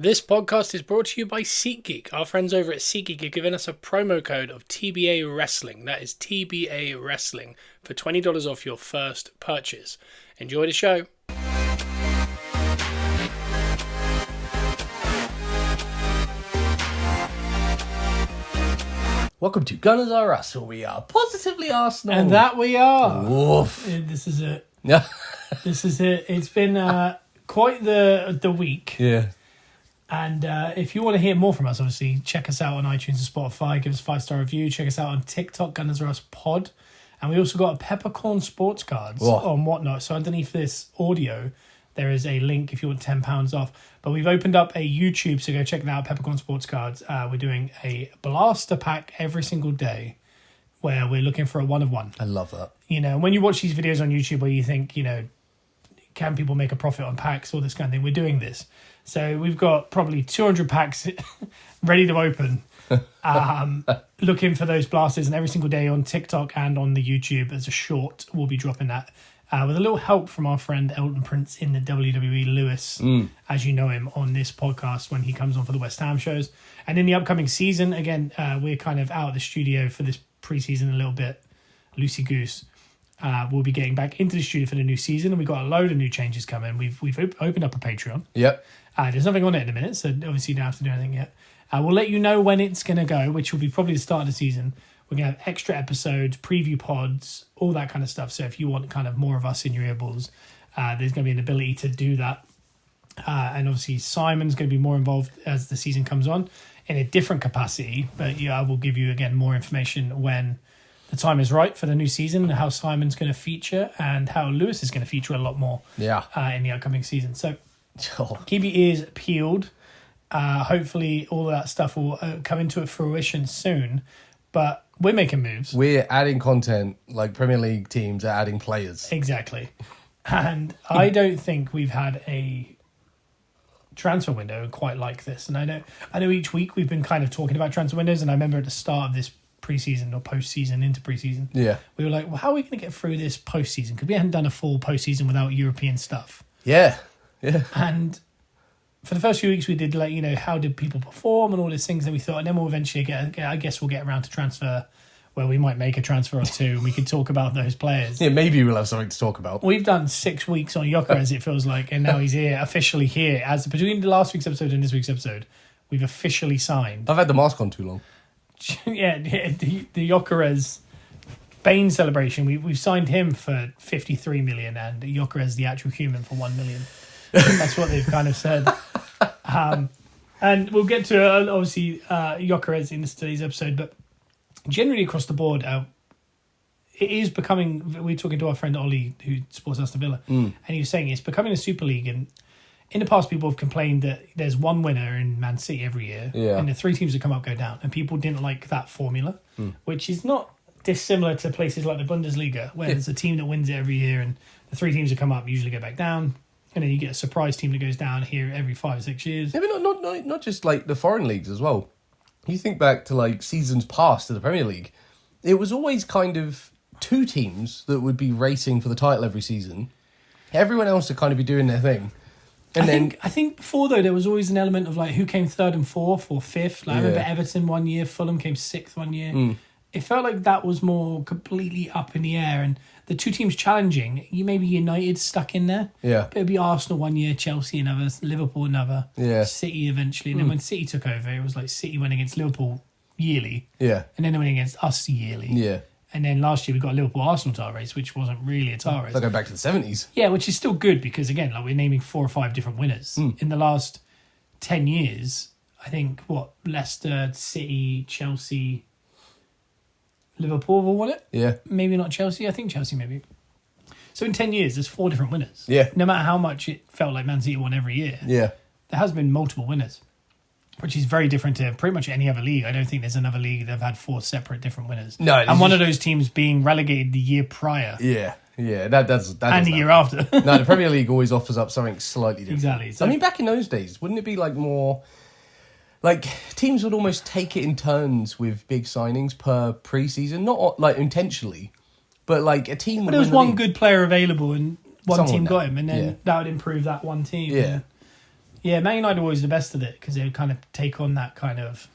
This podcast is brought to you by SeatGeek. Our friends over at SeatGeek are giving us a promo code of TBA Wrestling. That is TBA Wrestling for $20 off your first purchase. Enjoy the show. Welcome to Gunners R Us, where we are positively Arsenal. And that we are. Woof. This is it. Yeah. This is it. It's been quite the week. Yeah. And if you want to hear more from us, obviously, check us out on iTunes and Spotify. Give us a 5-star review. Check us out on TikTok, Gunners R Us Pod. And we also got a peppercorn sports cards on Whatnot. So underneath this audio, there is a link if you want £10 off. But we've opened up a YouTube, so go check that out, Peppercorn Sports Cards. We're doing a blaster pack every single day where we're looking for a one-of-one. I love that. You know, when you watch these videos on YouTube where you think, you know, can people make a profit on packs, all this kind of thing, we're doing this. So we've got probably 200 packs ready to open, looking for those blasters. And every single day on TikTok and on the YouTube as a short, we'll be dropping that. With a little help from our friend Elton Prince in the WWE, Lewis, as you know him on this podcast when he comes on for the West Ham shows. And in the upcoming season, again, we're kind of out of the studio for this preseason a little bit, loosey-goose. We'll be getting back into the studio for the new season, and we've got a load of new changes coming. We've opened up a Patreon. Yep. There's nothing on it in a minute, so obviously you don't have to do anything yet. We'll let you know when it's going to go, which will be probably the start of the season. We're going to have extra episodes, preview pods, all that kind of stuff. So if you want kind of more of us in your earballs, there's going to be an ability to do that. And obviously Simon's going to be more involved as the season comes on in a different capacity. But yeah, I will give you, again, more information when the time is right for the new season, how Simon's going to feature and how Lewis is going to feature a lot more in the upcoming season. So keep your ears peeled. Hopefully all of that stuff will come into fruition soon. But we're making moves. We're adding content like Premier League teams are adding players. Exactly. And I don't think we've had a transfer window quite like this. And I know each week we've been kind of talking about transfer windows. And I remember at the start of this preseason or postseason into preseason, we were like, well, how are we going to get through this postseason? Because we hadn't done a full postseason without European stuff. Yeah. And for the first few weeks, we did like, you know, how did people perform and all these things. And we thought, and then we'll eventually I guess we'll get around to transfer where we might make a transfer or two and we can talk about those players. Yeah, maybe we'll have something to talk about. We've done 6 weeks on Gyokeres, it feels like, and now he's officially here. As between the last week's episode and this week's episode, we've officially signed. I've had the mask on too long. The Gyokeres Bane celebration, we've signed him for 53 million and Gyokeres the actual human for 1 million. That's what they've kind of said. And we'll get to, obviously, Gyokeres in today's episode, but generally across the board, it is becoming, we're talking to our friend Ollie, who supports Aston Villa, and he was saying it's becoming a Super League. And in the past, people have complained that there's one winner in Man City every year, and the 3 teams that come up go down, and people didn't like that formula, which is not dissimilar to places like the Bundesliga, where there's a team that wins it every year, and the 3 teams that come up usually go back down. And then you get a surprise team that goes down here every 5 or 6 years. Yeah, but not just like the foreign leagues as well. You think back to like seasons past of the Premier League, it was always kind of 2 teams that would be racing for the title every season. Everyone else would kind of be doing their thing. And I think before though there was always an element of like who came 3rd and 4th or 5th. Like I remember Everton one year, Fulham came 6th one year. It felt like that was more completely up in the air, and the 2 teams challenging, you maybe United stuck in there. Yeah. But it'd be Arsenal one year, Chelsea another, Liverpool another, City eventually. And then when City took over, it was like City went against Liverpool yearly. Yeah. And then they went against us yearly. Yeah. And then last year we got a Liverpool-Arsenal title race, which wasn't really a title race. They'll go back to the 70s. Yeah, which is still good because, again, like we're naming 4 or 5 different winners. In the last 10 years, I think, Leicester, City, Chelsea, Liverpool have all won it. Yeah. Maybe not Chelsea. I think Chelsea maybe. So in 10 years, there's 4 different winners. Yeah. No matter how much it felt like Man City won every year. Yeah. There has been multiple winners, which is very different to pretty much any other league. I don't think there's another league that have had 4 separate different winners. No. And one of those teams being relegated the year prior. Yeah. Yeah. That's and the year after. No, the Premier League always offers up something slightly different. Exactly. So, I mean, back in those days, wouldn't it be like more... Like, teams would almost take it in turns with big signings per pre-season. Not, like, intentionally, but, like, a team... But there was one good player available and one Someone team got him, and then that would improve that one team. Yeah. Yeah, Man United are always the best at it because they would kind of take on that kind of,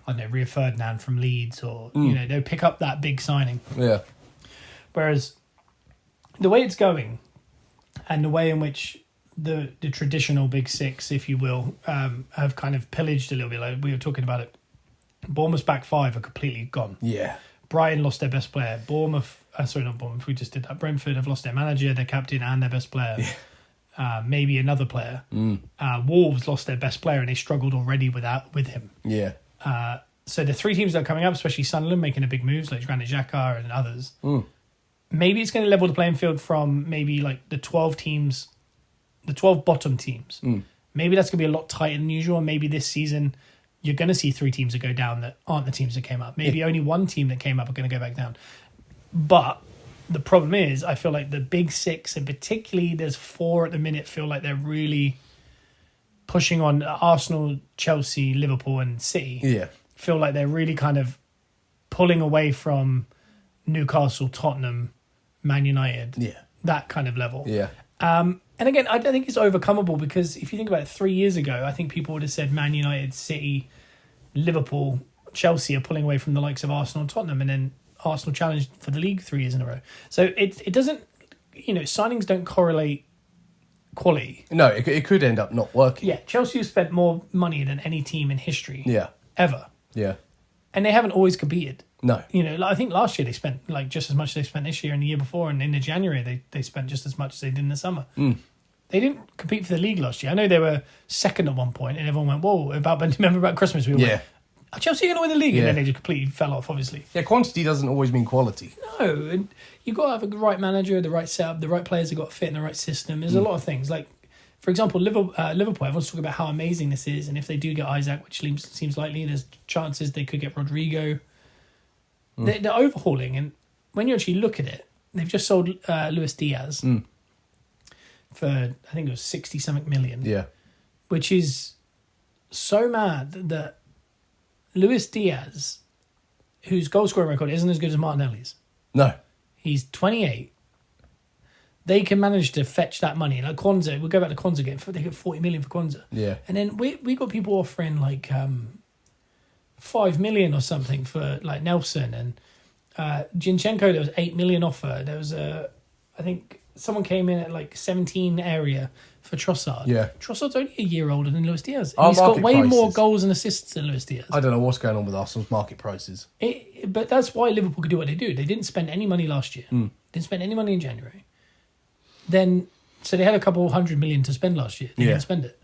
I don't know, Rio Ferdinand from Leeds or, they'll pick up that big signing. Yeah. Whereas the way it's going and the way in which the traditional big six, if you will, have kind of pillaged a little bit, like we were talking about it, Bournemouth's back five are completely gone. Yeah. Brighton lost their best player. Not Bournemouth, we just did that. Brentford have lost their manager, their captain and their best player. Yeah. Maybe another player. Wolves lost their best player and they struggled already with him. Yeah. So the three teams that are coming up, especially Sunderland, making a big moves like Granit Xhaka and others, maybe it's going to level the playing field from maybe like the 12 teams, the 12 bottom teams. Maybe that's going to be a lot tighter than usual. And maybe this season you're going to see three teams that go down that aren't the teams that came up. Maybe only one team that came up are going to go back down. But the problem is, I feel like the big six, and particularly there's four at the minute, feel like they're really pushing on Arsenal, Chelsea, Liverpool and City. Yeah. Feel like they're really kind of pulling away from Newcastle, Tottenham, Man United. Yeah. That kind of level. Yeah. And again, I don't think it's overcomable because if you think about it, 3 years ago, I think people would have said Man United, City, Liverpool, Chelsea are pulling away from the likes of Arsenal and Tottenham, and then Arsenal challenged for the league 3 years in a row. So it doesn't, signings don't correlate quality. No, it could end up not working. Yeah, Chelsea have spent more money than any team in history. Yeah. Ever. Yeah. And they haven't always competed. No. I think last year they spent like just as much as they spent this year and the year before, and in the January they spent just as much as they did in the summer. They didn't compete for the league last year. I know they were second at one point, and everyone went, "Whoa!" Remember about Christmas? We were like, "Are Chelsea going to win the league?" And then they just completely fell off. Obviously, yeah. Quantity doesn't always mean quality. No, and you got to have the right manager, the right setup, the right players have got to fit in the right system. There's a lot of things like. For example, Liverpool, everyone's talking about how amazing this is, and if they do get Isaac, which seems likely, there's chances they could get Rodrigo. They're overhauling, and when you actually look at it, they've just sold Luis Diaz for, I think it was 60-something million. Yeah. Which is so mad that Luis Diaz, whose goal scoring record isn't as good as Martinelli's. No. He's 28. They can manage to fetch that money. Like Kwanzaa, we'll go back to Kwanzaa again. They get 40 million for Kwanzaa. Yeah. And then we got people offering like 5 million or something for like Nelson. And Zinchenko, there was 8 million offer. There was I think someone came in at like 17 area for Trossard. Yeah. Trossard's only a year older than Luis Diaz. And he's got way more goals and assists than Luis Diaz. I don't know what's going on with Arsenal's market prices. But that's why Liverpool could do what they do. They didn't spend any money last year. Didn't spend any money in January. So they had a couple 100 million to spend last year. They didn't spend it.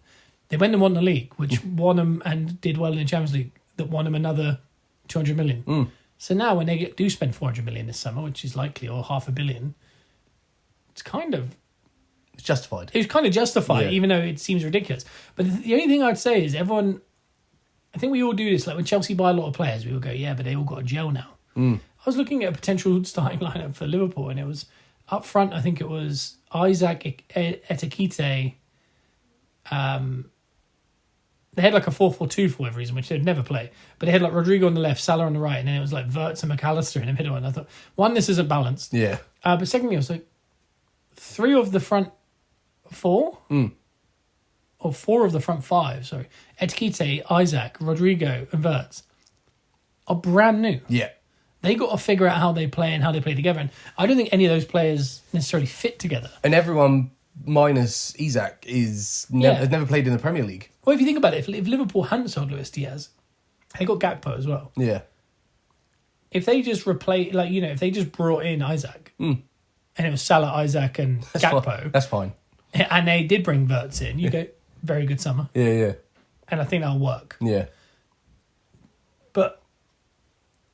They went and won the league, which won them and did well in the Champions League. That won them another 200 million. So now when they do spend 400 million this summer, which is likely, or 500 million, it's justified. It's kind of justified, even though it seems ridiculous. But the only thing I'd say is I think we all do this. Like when Chelsea buy a lot of players, we all go, yeah, but they all got a gel now. I was looking at a potential starting lineup for Liverpool, and it was up front. I think it was Isaac, Etikite. They had like a 4-4-2 for whatever reason, which they'd never play. But they had like Rodrigo on the left, Salah on the right, and then it was like Wirtz and McAllister in the middle. And I thought, one, this isn't balanced. Yeah. But secondly, I was like, 3 of the front 4, or 4 of the front 5, sorry, Etikite, Isaac, Rodrigo, and Wirtz are brand new. Yeah. They got to figure out how they play and how they play together. And I don't think any of those players necessarily fit together. And everyone minus Isaac has never played in the Premier League. Well, if you think about it, if Liverpool hadn't sold Luis Diaz, they got Gakpo as well. Yeah. If they just if they just brought in Isaac, and it was Salah, Isaac, and Gakpo. That's fine. And they did bring Wirtz in, you go, very good summer. Yeah. And I think that'll work. Yeah. But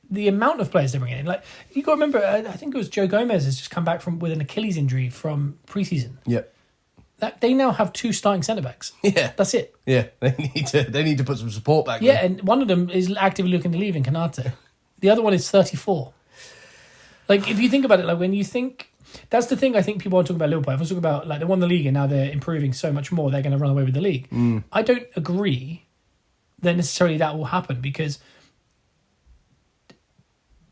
the amount of players they're bringing in, like, you got to remember, I think it was Joe Gomez has just come back with an Achilles injury from preseason. Yep. That they now have 2 starting centre backs. Yeah, that's it. Yeah, they need to put some support back. Yeah, and one of them is actively looking to leave in Kanate. The other one is 34. Like, if you think about it, like when you think, that's the thing I think people are talking about Liverpool. Everyone's talking about like they won the league and now they're improving so much more. They're going to run away with the league. I don't agree that necessarily that will happen because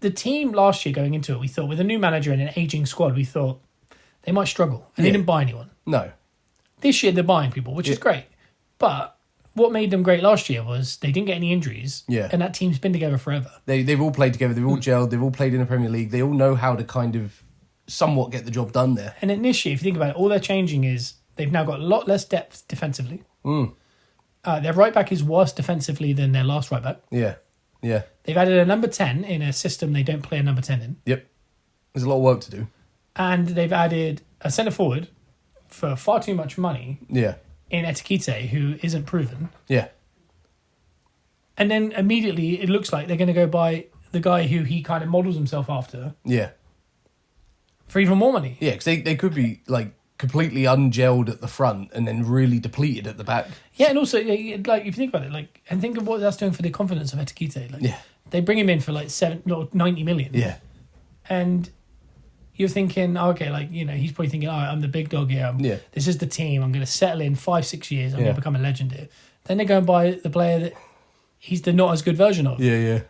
the team last year going into it, we thought with a new manager and an aging squad, we thought they might struggle and they didn't buy anyone. No. This year they're buying people, which is great. But what made them great last year was they didn't get any injuries. Yeah. And that team's been together forever. They've all played together. They've all gelled. They've all played in the Premier League. They all know how to kind of somewhat get the job done there. And in this year, if you think about it, all they're changing is they've now got a lot less depth defensively. Their right back is worse defensively than their last right back. Yeah. Yeah. They've added a number 10 in a system they don't play a number 10 in. Yep. There's a lot of work to do. And they've added a centre forward for far too much money Yeah. in Etikite, who isn't proven. Yeah. And then immediately it looks like they're going to go buy the guy who he kind of models himself after Yeah. for even more money. Yeah, because they could be like completely ungelled at the front and then really depleted at the back. Yeah, and also, like, if you think about it, like, and think of what that's doing for the confidence of Etikite. Like, Yeah. they bring him in for like 90 million. Yeah. And you're thinking, okay, like, he's probably thinking, all right, I'm the big dog here. Yeah. This is the team. I'm going to settle in 5-6 years. I'm Yeah. going to become a legend here. Then they go and buy the player that he's the not as good version of. Yeah, yeah.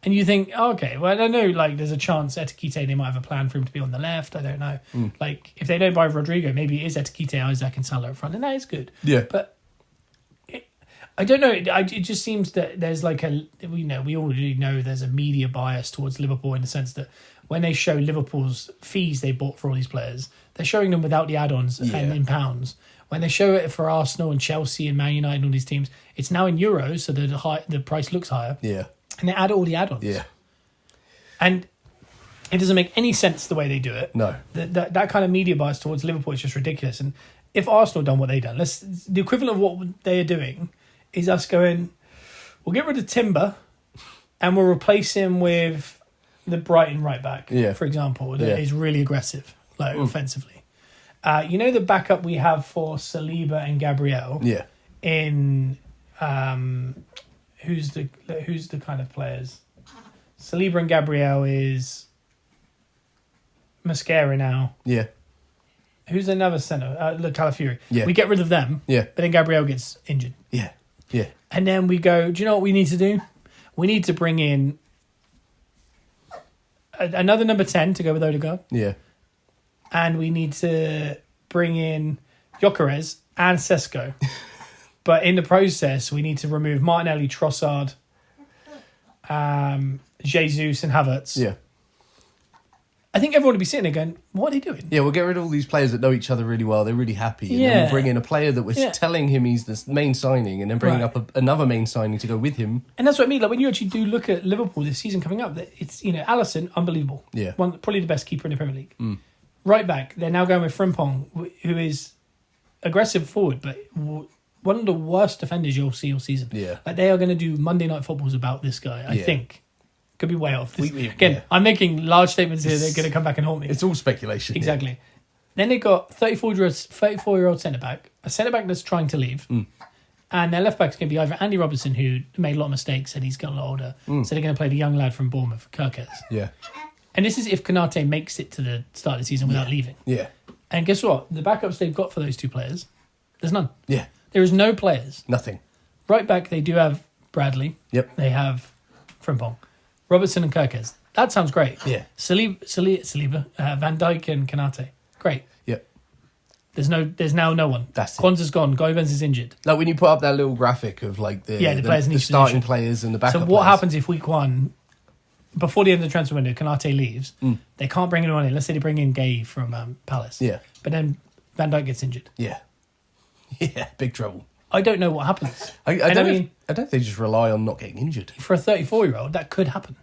And you think, okay, well, I know, like, there's a chance Etikite, they might have a plan for him to be on the left. I don't know. Like, if they don't buy Rodrigo, maybe it is Etikite, Isaac, and Salah up front. And that is good. Yeah. But I don't know. It just seems that there's like we already know there's a media bias towards Liverpool in the sense that when they show Liverpool's fees they bought for all these players, they're showing them without the add-ons and in pounds. When they show it for Arsenal and Chelsea and Man United and all these teams, it's now in euros, so the price looks higher. Yeah. And they add all the add-ons. Yeah. And it doesn't make any sense the way they do it. No. That kind of media bias towards Liverpool is just ridiculous. And if Arsenal done what they done, the equivalent of what they are doing is us going, we'll get rid of Timber and we'll replace him with the Brighton right back, for example, that is really aggressive, like offensively. The backup we have for Saliba and Gabriel in who's the kind of players? Saliba and Gabriel is Mascara now. Yeah. Who's another centre? Calafiori. Yeah. We get rid of them. Yeah. But then Gabriel gets injured. Yeah. Yeah. And then we go, do you know what we need to do? We need to bring in another number 10 to go with Odegaard. Yeah. And we need to bring in Gyokeres and Sesko. But in the process, we need to remove Martinelli, Trossard, Jesus and Havertz. Yeah. I think everyone would be sitting there going, what are they doing? Yeah, we'll get rid of all these players that know each other really well. They're really happy. And then we'll bring in a player that we're telling him he's the main signing and then bringing up another main signing to go with him. And that's what I mean. Like when you actually do look at Liverpool this season coming up, it's, Alisson, unbelievable. Yeah. Probably the best keeper in the Premier League. Right back, they're now going with Frimpong, who is aggressive forward, but one of the worst defenders you'll see all season. Yeah. Like they are going to do Monday Night Footballs about this guy, I think. Could be way off. Again, I'm making large statements here that are going to come back and haunt me. It's all speculation. Exactly. Yeah. Then they've got 34-year-old centre-back, a centre-back that's trying to leave, and their left-back's going to be either Andy Robertson, who made a lot of mistakes, and he's gotten a lot older, so they're going to play the young lad from Bournemouth, Gyokeres. Yeah. And this is if Konate makes it to the start of the season without leaving. Yeah. And guess what? The backups they've got for those two players, there's none. Yeah. There is no players. Nothing. Right back, they do have Bradley. Yep. They have Frimpong. Robertson and Gyokeres. That sounds great. Yeah. Saliba, Van Dijk and Konate. Great. Yep. There's now no one. That's it. Kwanzaa's gone. Gomez is injured. Like when you put up that little graphic of like the players in the each starting position. players and the backup So what players. happens if week one, before the end of the transfer window, Konate leaves? They can't bring anyone in. Let's say they bring in Gay from Palace. Yeah. But then Van Dijk gets injured. Yeah. Yeah. Big trouble. I don't know what happens. I don't know if they just rely on not getting injured. For a 34-year-old, that could happen.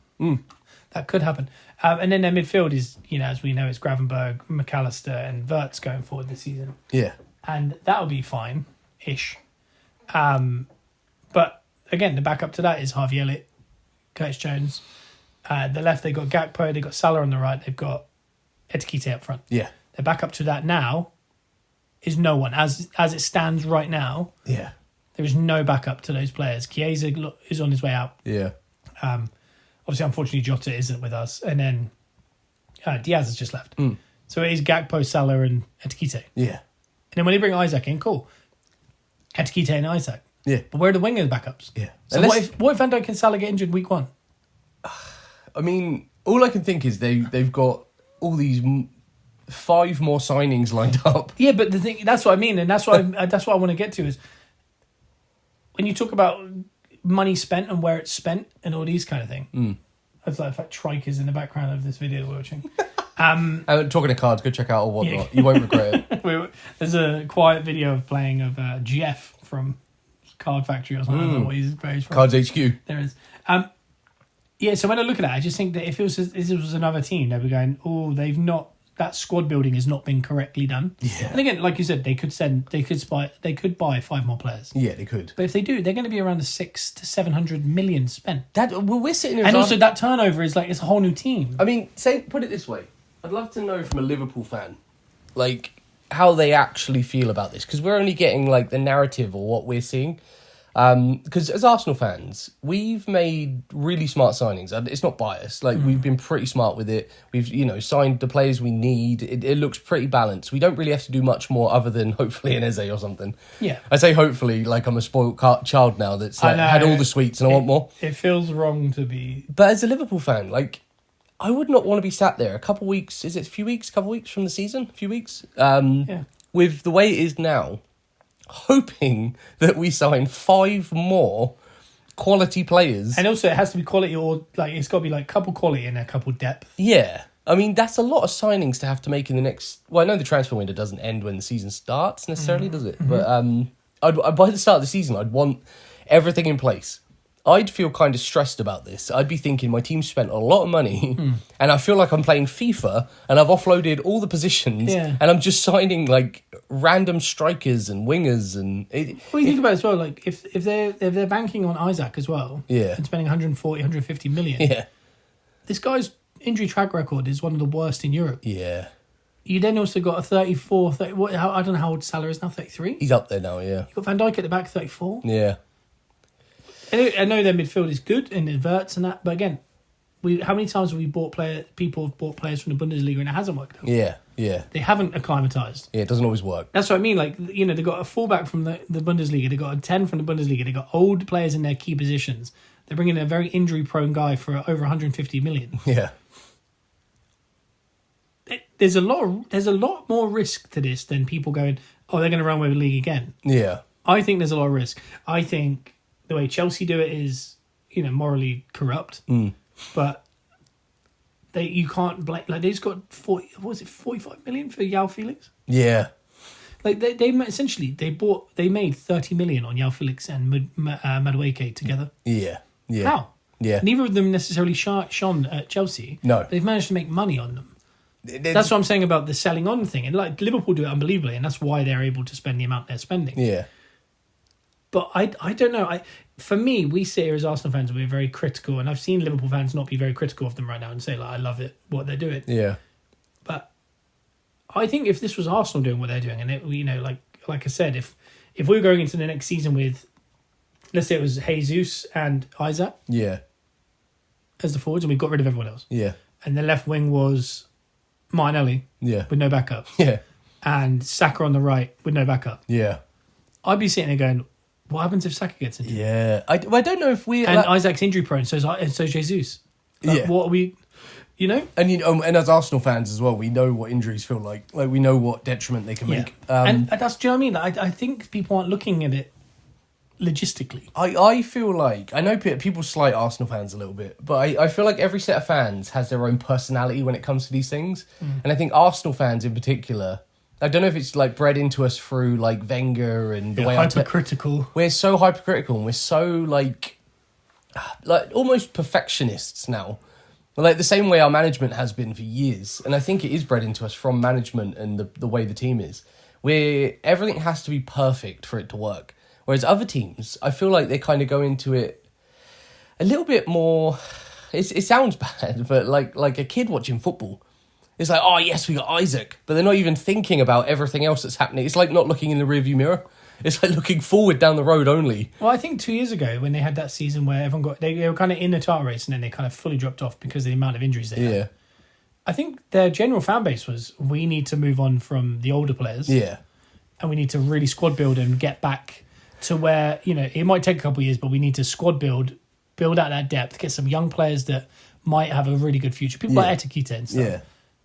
That could happen. And then their midfield is, as we know, it's Gravenberg, McAllister and Wirtz going forward this season. Yeah. And that'll be fine-ish. But, again, the backup to that is Harvey Elliott, Curtis Jones. The left, they've got Gakpo, they've got Salah on the right, they've got Etikite up front. Yeah. The backup to that now is no one. As it stands right now, Yeah. there is no backup to those players. Chiesa is on his way out. Yeah. Obviously, unfortunately, Jota isn't with us. And then Diaz has just left. So it is Gakpo, Salah and Etikite. Yeah. And then when they bring Isaac in, cool. Etikite and Isaac. Yeah. But where are the wingers backups? Yeah. So what if Van Dijk and Salah get injured week one? I mean, all I can think is they've got all these 5 more signings lined up. Yeah, but the thing, that's what I mean, and that's what that's what I want to get to is when you talk about money spent and where it's spent and all these kind of thing. It's like, in fact, Trike is in the background of this video we're watching. Talking of cards, go check out or whatnot. You won't regret it. There's a quiet video of playing of Jeff from Card Factory or something. I don't know what he's from. Cards HQ. There is. Yeah, so when I look at that, I just think that if it was another team, they'd be going, oh, that squad building has not been correctly done. Yeah. And again, like you said, they could buy 5 more players. Yeah, they could. But if they do, they're going to be around the 600 to 700 million spent. We're sitting here, and also that turnover is like it's a whole new team. I mean, put it this way: I'd love to know from a Liverpool fan, like how they actually feel about this, because we're only getting like the narrative or what we're seeing. Because as Arsenal fans, we've made really smart signings. It's not biased. Like we've been pretty smart with it. We've signed the players we need. It looks pretty balanced. We don't really have to do much more other than hopefully an Eze or something. Yeah, I say hopefully like I'm a spoiled child now that's like, had all the sweets and I want more. It feels wrong to be. But as a Liverpool fan, like I would not want to be sat there a couple weeks. Is it a few weeks? Couple weeks from the season? A few weeks. With the way it is now, hoping that we sign 5 more quality players. And also it has to be quality, or like it's got to be like couple quality and a couple depth. Yeah. I mean, that's a lot of signings to have to make in the next... Well, I know the transfer window doesn't end when the season starts necessarily, does it? But by the start of the season, I'd want everything in place. I'd feel kind of stressed about this. I'd be thinking my team spent a lot of money and I feel like I'm playing FIFA and I've offloaded all the positions and I'm just signing like random strikers and wingers. And you think about it as well, like if they're banking on Isaac as well and spending 140, 150 million, this guy's injury track record is one of the worst in Europe. Yeah. You then also got a 34, I don't know how old Salah is now, 33? He's up there now, yeah. You got Van Dijk at the back, 34. Yeah. I know their midfield is good and it verts and that, but again, how many times have we people have bought players from the Bundesliga and it hasn't worked out? Yeah, yeah. They haven't acclimatized. Yeah, it doesn't always work. That's what I mean. Like, they've got a fullback from the Bundesliga, they've got a 10 from the Bundesliga, they've got old players in their key positions. They're bringing in a very injury-prone guy for over 150 million. Yeah. There's a lot more risk to this than people going, oh, they're going to run away with the league again. Yeah. I think there's a lot of risk. I think the way Chelsea do it is, morally corrupt. But you can't blame. Like, they just got 45 million for João Felix? Yeah. Like they essentially they made 30 million on João Felix and Madueke together. Yeah. Yeah. How? Yeah. Neither of them necessarily shone at Chelsea. No. They've managed to make money on them. That's what I'm saying about the selling on thing. And like Liverpool do it unbelievably, and that's why they're able to spend the amount they're spending. Yeah. But I don't know. For me, we sit here as Arsenal fans, we're very critical, and I've seen Liverpool fans not be very critical of them right now and say, like, I love it, what they're doing. Yeah. But I think if this was Arsenal doing what they're doing, and it, like I said, if we were going into the next season with, let's say it was Jesus and Isaac as the forwards, and we got rid of everyone else. Yeah. And the left wing was Martinelli with no backup. Yeah. And Saka on the right with no backup. Yeah. I'd be sitting there going, what happens if Saka gets injured? Yeah. I don't know if we... And Isaac's injury prone, so Jesus. Like, what are we... And and as Arsenal fans as well, we know what injuries feel like. Like, we know what detriment they can make. And that's, do you know what I mean? I think people aren't looking at it logistically. I feel like... I know people slight Arsenal fans a little bit, but I feel like every set of fans has their own personality when it comes to these things. And I think Arsenal fans in particular... I don't know if it's like bred into us through like Wenger and the way hypercritical. We're so hypercritical and we're so like almost perfectionists now. Like the same way our management has been for years. And I think it is bred into us from management and the way the team is. Where everything has to be perfect for it to work. Whereas other teams, I feel like they kind of go into it a little bit more... It sounds bad, but like a kid watching football. It's like, oh, yes, we got Isaac. But they're not even thinking about everything else that's happening. It's like not looking in the rearview mirror. It's like looking forward down the road only. Well, I think 2 years ago when they had that season where everyone they were kind of in the title race and then they kind of fully dropped off because of the amount of injuries they had. I think their general fan base was, we need to move on from the older players. Yeah. And we need to really squad build and get back to where, it might take a couple of years, but we need to squad build out that depth, get some young players that might have a really good future. People like Etikita and stuff. Yeah.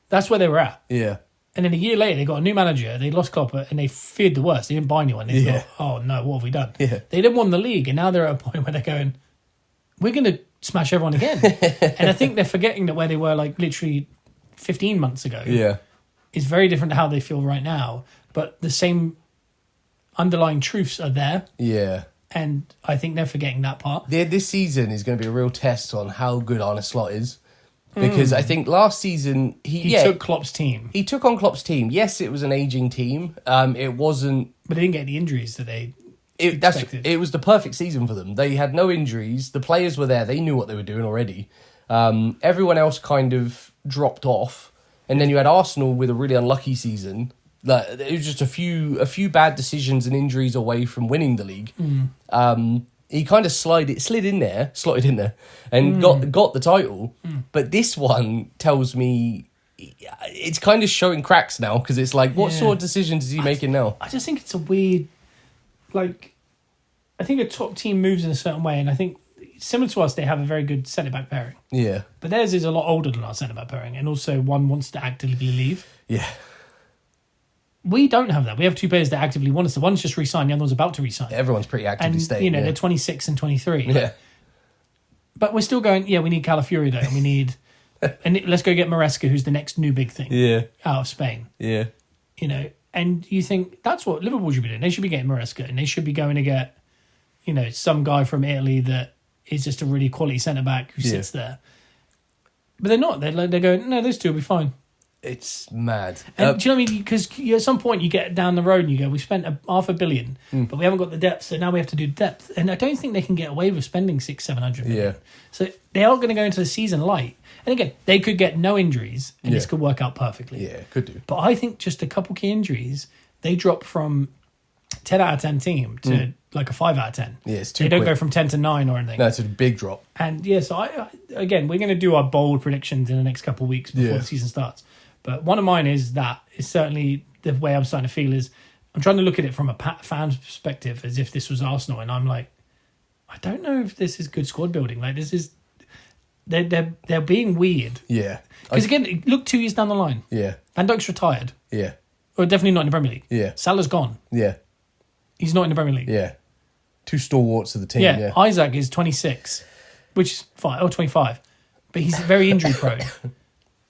That's where they were at. Yeah. And then a year later, they got a new manager. They lost Klopp, and they feared the worst. They didn't buy anyone. They thought, "Oh no, what have we done?" Yeah. They didn't won the league, and now they're at a point where they're going, "We're going to smash everyone again." And I think they're forgetting that where they were like literally 15 months ago is very different to how they feel right now. But the same underlying truths are there. Yeah. And I think they're forgetting that part. This season is going to be a real test on how good Arne Slot is. Because I think last season... He took Klopp's team. He took on Klopp's team. Yes, it was an ageing team. It wasn't... But they didn't get the injuries that they It was the perfect season for them. They had no injuries. The players were there. They knew what they were doing already. Everyone else kind of dropped off. And then you had Arsenal with a really unlucky season. It was just a few bad decisions and injuries away from winning the league. He kind of slotted in there, and got the title. But this one tells me it's kind of showing cracks now, because it's like, what sort of decisions is he making now? I just think it's a weird, like, I think a top team moves in a certain way, and I think similar to us, they have a very good centre back pairing. Yeah, but theirs is a lot older than our centre back pairing, and also one wants to actively leave. Yeah. We don't have that. We have two players that actively want us to. One's just re-signed, the other one's about to re-sign. Everyone's pretty actively staying. They're 26 and 23. Yeah. But we're still going, we need Calafiori though, and we need... and let's go get Maresca, who's the next new big thing. Yeah. Out of Spain. Yeah. And you think that's what Liverpool should be doing. They should be getting Maresca, and they should be going to get, some guy from Italy that is just a really quality centre-back who sits there. But they're not. They're going, no, those two will be fine. It's mad. And do you know what I mean? Because at some point you get down the road and you go, we spent $500 million, but we haven't got the depth, so now we have to do depth. And I don't think they can get away with spending 600-700 million. Yeah. So they are going to go into the season light. And again, they could get no injuries, and this could work out perfectly. Yeah, could do. But I think just a couple key injuries, they drop from 10 out of 10 team to like a 5 out of 10. Yeah, it's too They don't quick. go from 10 to 9 or anything. No, it's a big drop. And so again, we're going to do our bold predictions in the next couple of weeks before the season starts. But one of mine is certainly the way I'm starting to feel is I'm trying to look at it from a fan's perspective as if this was Arsenal, and I'm like, I don't know if this is good squad building. Like this is, they're being weird. Yeah. Because again, look 2 years down the line. Yeah. Van Dijk's retired. Yeah. Or definitely not in the Premier League. Yeah. Salah's gone. Yeah. He's not in the Premier League. Yeah. Two stalwarts of the team. Yeah. Isaac is 26, which is fine. 25. But he's very injury prone.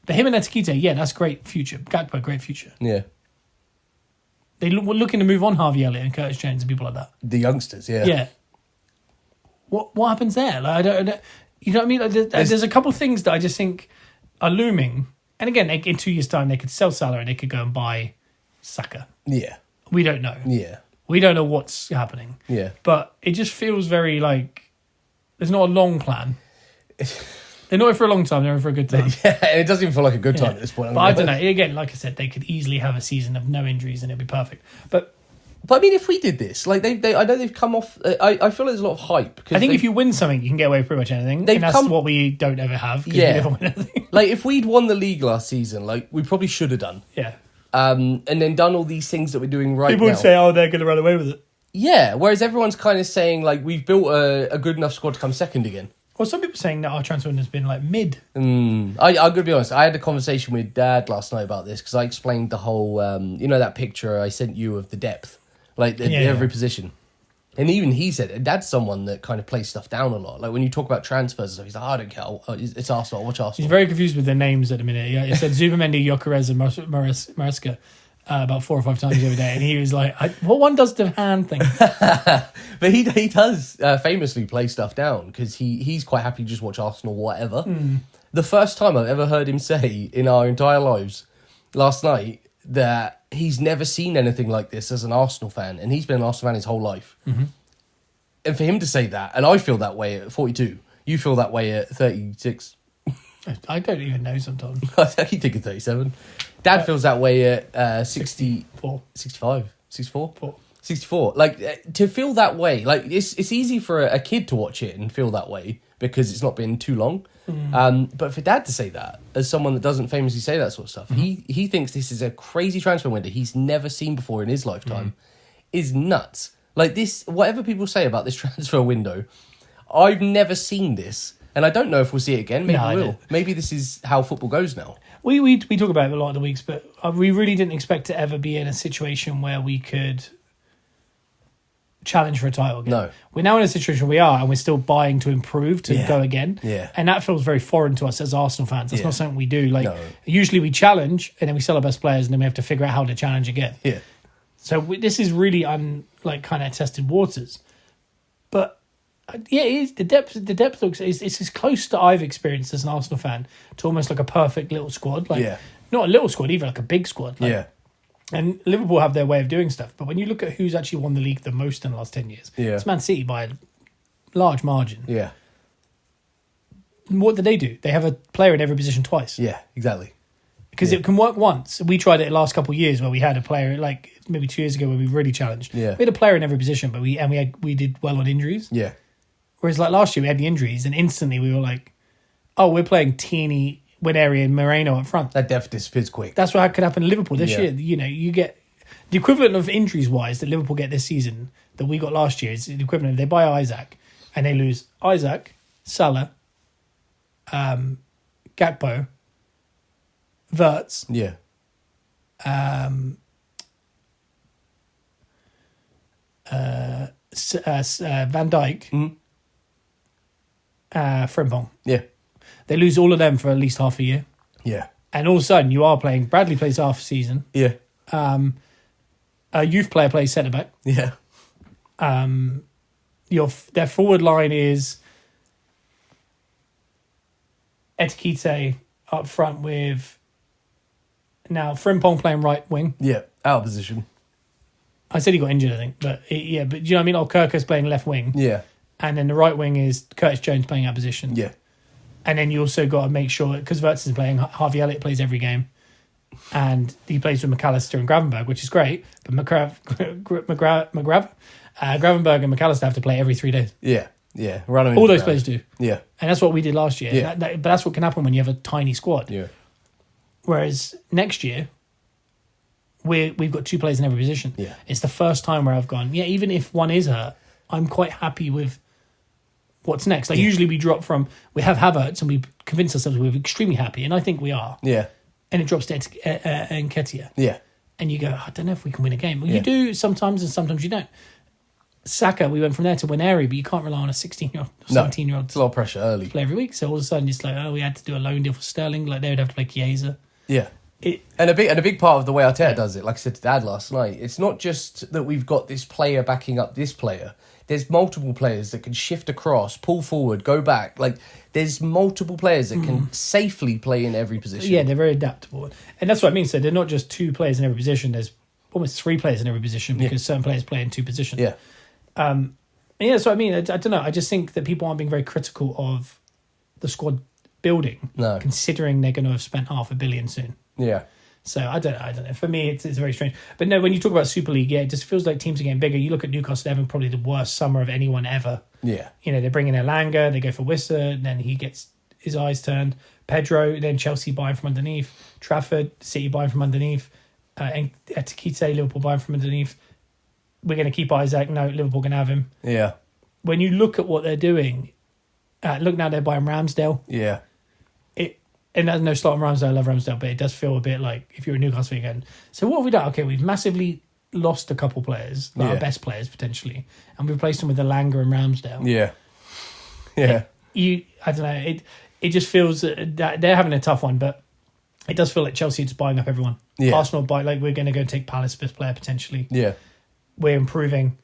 But him and Etikite, that's great future. Gakpo, great future. Yeah. They were looking to move on Harvey Elliott and Curtis Jones and people like that. The youngsters, yeah. Yeah. What happens there? Like, I don't you know what I mean? Like, there's a couple of things that I just think are looming. And again, in 2 years' time, they could sell Salah and they could go and buy Saka. Yeah. We don't know. Yeah. We don't know what's happening. Yeah. But it just feels very like there's not a long plan. They're not in for a long time, they're in for a good time. Yeah, it doesn't even feel like a good time at this point. But I don't know. Again, like I said, they could easily have a season of no injuries and it'd be perfect. But I mean, if we did this, like they I know they've come off. I feel like there's a lot of hype. I think if you win something, you can get away with pretty much anything. And that's what we don't ever have. We never win anything. Like if we'd won the league last season, like we probably should have done. Yeah. And then done all these things that we're doing right now. People would say, "Oh, they're going to run away with it." Yeah. Whereas everyone's kind of saying like we've built a good enough squad to come second again. Well, some people are saying that our transfer window has been like mid. I'm going to be honest. I had a conversation with Dad last night about this because I explained the whole, that picture I sent you of the depth, like every position. And even he said, Dad's someone that kind of plays stuff down a lot. Like when you talk about transfers and stuff, he's like, I don't care. It's Arsenal. Watch Arsenal. He's very confused with their names at the minute. Yeah, he said Zubamendi, Gyokeres, and Maresca about 4 or 5 times the other day. And he was like, what one does the hand thing? But he does famously play stuff down because he's quite happy to just watch Arsenal whatever. The first time I've ever heard him say in our entire lives last night that he's never seen anything like this as an Arsenal fan, and he's been an Arsenal fan his whole life. And for him to say that, and I feel that way at 42, you feel that way at 36. I don't even know sometimes. I keep thinking 37. Dad feels that way at 64. 65. 64? 64. Like, to feel that way, like, it's easy for a kid to watch it and feel that way because it's not been too long. But for Dad to say that, as someone that doesn't famously say that sort of stuff, he thinks this is a crazy transfer window he's never seen before in his lifetime, is nuts. Like, this, whatever people say about this transfer window, I've never seen this. And I don't know if we'll see it again. Maybe we will. Maybe this is how football goes now. We talk about it a lot of the weeks, but we really didn't expect to ever be in a situation where we could challenge for a title again. No. We're now in a situation we are, and we're still buying to improve, to go again. Yeah. And that feels very foreign to us as Arsenal fans. That's Yeah. not something we do. Like, No. usually we challenge, and then we sell our best players, and then we have to figure out how to challenge again. Yeah. So this is really kind of tested waters. But yeah, it is, the depth looks, it's as close to I've experienced as an Arsenal fan to almost like a perfect little squad. Like, Yeah. not a little squad, even like a big squad. Like, Yeah. and Liverpool have their way of doing stuff. But when you look at who's actually won the league the most in the last 10 years, Yeah. it's Man City by a large margin. Yeah. What do? They have a player in every position twice. Yeah. Exactly. Because it can work once. We tried it the last couple of years where we had a player, like maybe 2 years ago where we really challenged. Yeah. We had a player in every position, but we did well on injuries. Yeah. Whereas like last year we had the injuries and instantly we were like, oh, we're playing Tierney, Wineri and Moreno up front. That depth disappears quick. That's what could happen to Liverpool this Yeah. year. You know, you get the equivalent of injuries wise that Liverpool get this season that we got last year is the equivalent of they buy Isaac and they lose Isaac, Salah, Gakpo, Wirtz, Yeah. Van Dijk, Frimpong. Yeah. They lose all of them for at least half a year. Yeah. And all of a sudden you are playing, Bradley plays half a season, Yeah. a youth player plays centre-back. Yeah. Their forward line is Etikite up front with now Frimpong playing right wing. Yeah. Out of position. I said he got injured, I think, but but you know what I mean? Kirker's playing left wing, Yeah. and then the right wing is Curtis Jones playing out position. Yeah. And then you also got to make sure, because Wirtz is playing, Harvey Elliott plays every game, and he plays with McAllister and Gravenberg, which is great. But Gravenberg and McAllister have to play every 3 days. Yeah. Yeah. Run him All into those the players ground. do. Yeah. And that's what we did last year. Yeah. But that's what can happen when you have a tiny squad. Yeah. Whereas next year, we've got 2 players in every position. Yeah. It's the first time where I've gone, yeah, even if one is hurt, I'm quite happy with what's next. Like usually we drop from, we have Havertz and we convince ourselves we're extremely happy, and I think we are. Yeah. And it drops to Nketiah. Yeah. And you go, I don't know if we can win a game. Well, Yeah. you do sometimes and sometimes you don't. Saka, we went from there to Wineri, but you can't rely on a 16-year-old, 17-year-old It's a lot of pressure early. to play every week. So all of a sudden it's like, oh, we had to do a loan deal for Sterling. Like they would have to play Chiesa. Yeah. It, And a big part of the way Arteta does it, like I said to Dad last night, it's not just that we've got this player backing up this player. There's multiple players that can shift across, pull forward, go back. Like there's multiple players that can safely play in every position. Yeah, they're very adaptable. And that's what I mean. So they're not just 2 players in every position. There's almost 3 players in every position because certain players play in 2 positions. Yeah. And yeah, so I mean, I don't know. I just think that people aren't being very critical of the squad building, No. considering they're going to have spent $500 million soon. Yeah. So I don't know. For me, it's very strange. But no, when you talk about Super League, yeah, it just feels like teams are getting bigger. You look at Newcastle, they're having probably the worst summer of anyone ever. Yeah. You know, they bring in Elanga, they go for Wissa, then he gets his eyes turned. Pedro, then Chelsea buying from underneath. Trafford, City buying from underneath. And Etikite, Liverpool buying from underneath. We're going to keep Isaac. No, Liverpool can have him. Yeah. When you look at what they're doing, look now they're buying Ramsdale. Yeah. And there's no slot on Ramsdale, I love Ramsdale, but it does feel a bit like if you're a Newcastle again. So what have we done? Okay, we've massively lost a couple players, like our best players potentially, and we've replaced them with Elanga and Ramsdale. Yeah. Yeah. I don't know. It just feels that they're having a tough one, but it does feel like Chelsea just buying up everyone. Yeah. Arsenal buy like we're going to go take Palace best player potentially. Yeah. We're improving.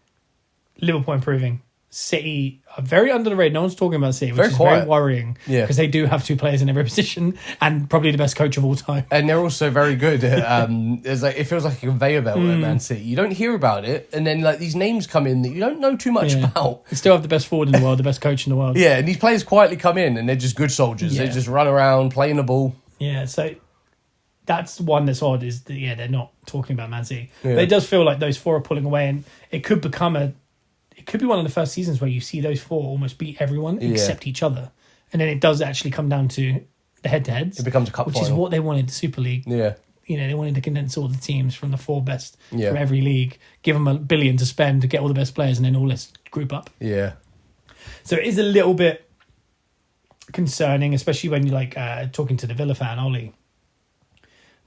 Liverpool improving. City are very under the radar. No one's talking about City, which Very is quiet. very worrying. Yeah. Because they do have 2 players in every position and probably the best coach of all time. And they're also very good. It's like it feels like a conveyor belt at Man City. You don't hear about it, and then like these names come in that you don't know too much about. They still have the best forward in the world, the best coach in the world. Yeah, and these players quietly come in, and they're just good soldiers. Yeah. They just run around playing the ball. Yeah, so that's one that's odd is that, they're not talking about Man City. Yeah. But it does feel like those 4 are pulling away, and it could be one of the first seasons where you see those 4 almost beat everyone except each other. And then it does actually come down to the head-to-heads. It becomes a cup which final. is what they wanted the Super League. Yeah. You know, they wanted to condense all the teams from the 4 best Yeah. from every league, give them $1 billion to spend to get all the best players, and then all this group up. Yeah. So it is a little bit concerning, especially when you're like talking to the Villa fan, Ollie.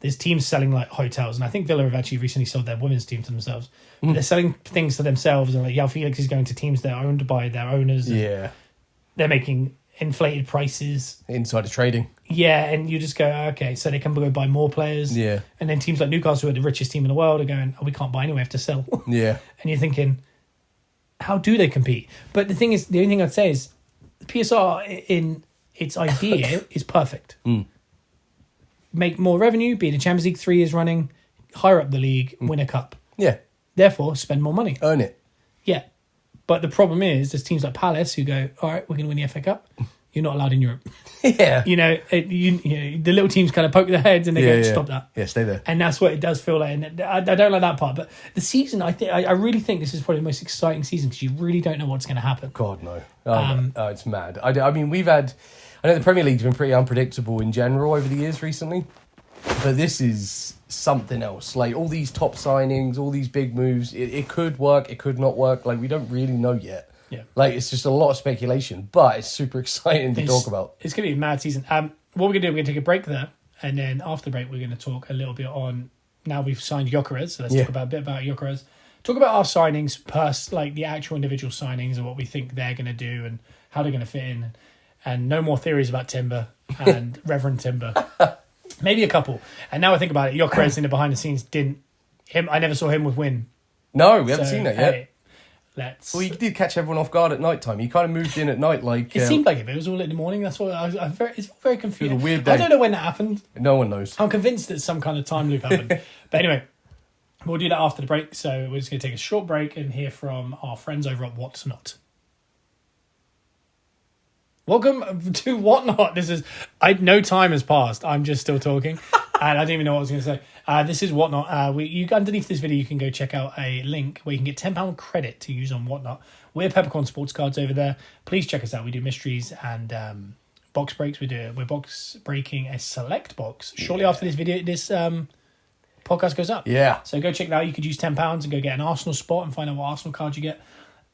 there's teams selling like hotels, and I think Villa have actually recently sold their women's team to themselves. But they're selling things to themselves, and like Yao Felix is going to teams that are owned by their owners. Yeah. They're making inflated prices. Insider trading. Yeah, and you just go, okay, so they can go buy more players. Yeah. And then teams like Newcastle, who are the richest team in the world, are going, oh, we can't buy anyway, we have to sell. Yeah. And you're thinking, how do they compete? But the thing is, the only thing I'd say is PSR in its idea is perfect. Make more revenue, be in the Champions League 3 years running, higher up the league, win a cup. Yeah. Therefore, spend more money. Earn it. Yeah. But the problem is, there's teams like Palace who go, all right, we're going to win the FA Cup. You're not allowed in Europe. Yeah. You know, the little teams kind of poke their heads and they go, stop that. Yeah, stay there. And that's what it does feel like. And I don't like that part. But the season, I really think this is probably the most exciting season because you really don't know what's going to happen. God, no. It's mad. I mean, I know the Premier League's been pretty unpredictable in general over the years recently. But this is something else. Like, all these top signings, all these big moves, it could work, it could not work. Like, we don't really know yet. Yeah. Like, it's just a lot of speculation, but it's super exciting to talk about. It's going to be a mad season. What we're going to do, we're going to take a break there. And then after the break, we're going to talk a little bit on, now we've signed Gyokeres. So let's talk about a bit about Gyokeres. Talk about our signings, like the actual individual signings and what we think they're going to do and how they're going to fit in. And no more theories about Timber and Reverend Timber. Maybe a couple. And now I think about it, Gyokeres in the behind the scenes I never saw him with Win. No, we haven't seen that yet. Hey, Well, you did catch everyone off guard at night time. You kind of moved in at night like... It seemed like it was all in the morning. That's what it's very confusing. It was a weird day. I don't know when that happened. No one knows. I'm convinced that some kind of time loop happened. But anyway, we'll do that after the break. So we're just going to take a short break and hear from our friends over at What's Not. Welcome to Whatnot. No time has passed. I'm just still talking. And I didn't even know what I was going to say. This is Whatnot. Underneath this video, you can go check out a link where you can get £10 credit to use on Whatnot. We're Peppercorn Sports Cards over there. Please check us out. We do mysteries and box breaks. We're box breaking a select box shortly after this podcast goes up. Yeah. So go check it out. You could use £10 and go get an Arsenal spot and find out what Arsenal card you get.